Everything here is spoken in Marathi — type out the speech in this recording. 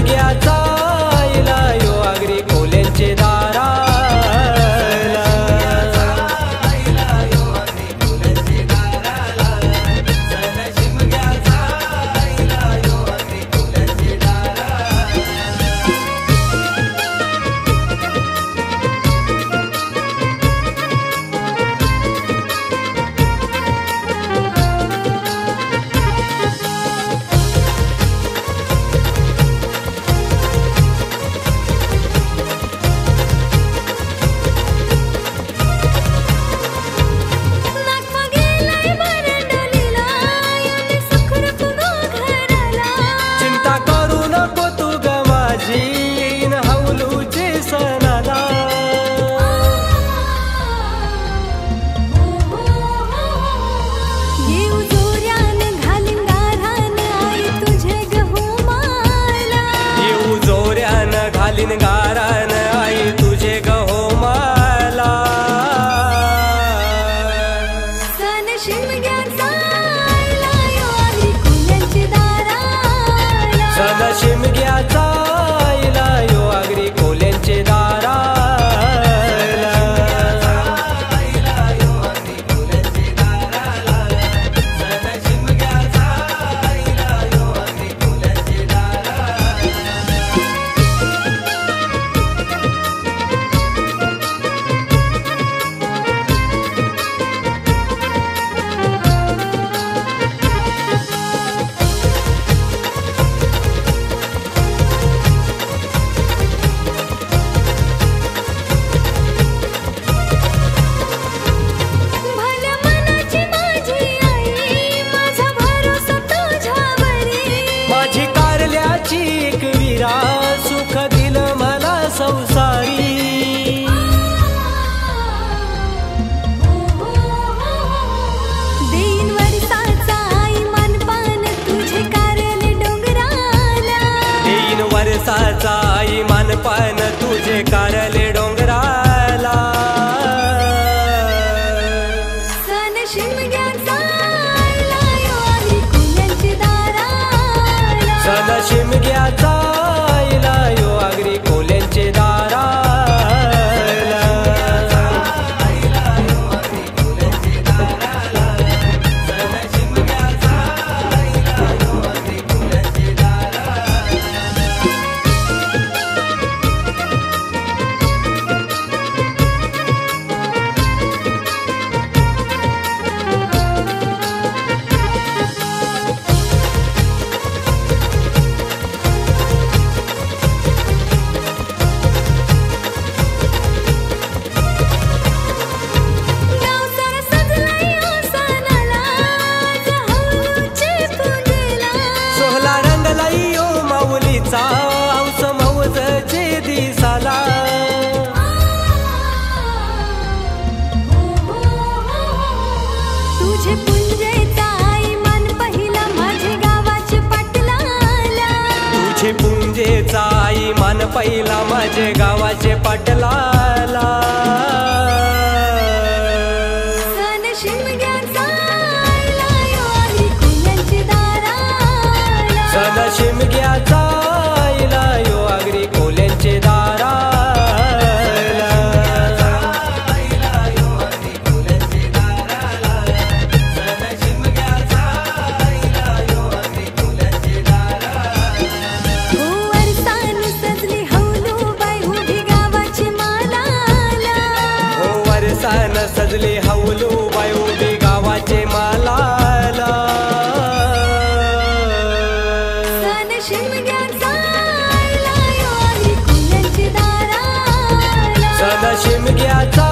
शिमग्याचा आईला यो आगरी कोल्यांचे दाराला गारान आई तुझे गहो माला सन शिमग्याचा आईला यो आगरी कोल्यांचे दाराला सन शिमग्याचा आईला यो आगरी कोल्यांचे दाराला सुख दिलं मला संसारी देईन वर्षाचा आई मानपान तुझे कारले डोंगराला देईन वर्षाचा आई मानपान तुझे कारले डोंगराला सन शिमग्याचा आईला यो आगरी कोल्यांचे दाराला सन शिमग्याचा हौस मौजचे दिसाला तुझे पुंजेचा आई मान पहिला माझे गावाचे पाटलाला तुझे पुंजेचा आई मान पहिला माझे गावाचे पाटलाला सन शिमग्याचा आईला यो आगरी कोल्यांचे दाराला सन शिमग्याचा सजले हौलू बाई उभी गावाचे मालाला सन शिमग्याचा आईला यो आगरी कोल्यांचे दाराला सन शिमग्याचा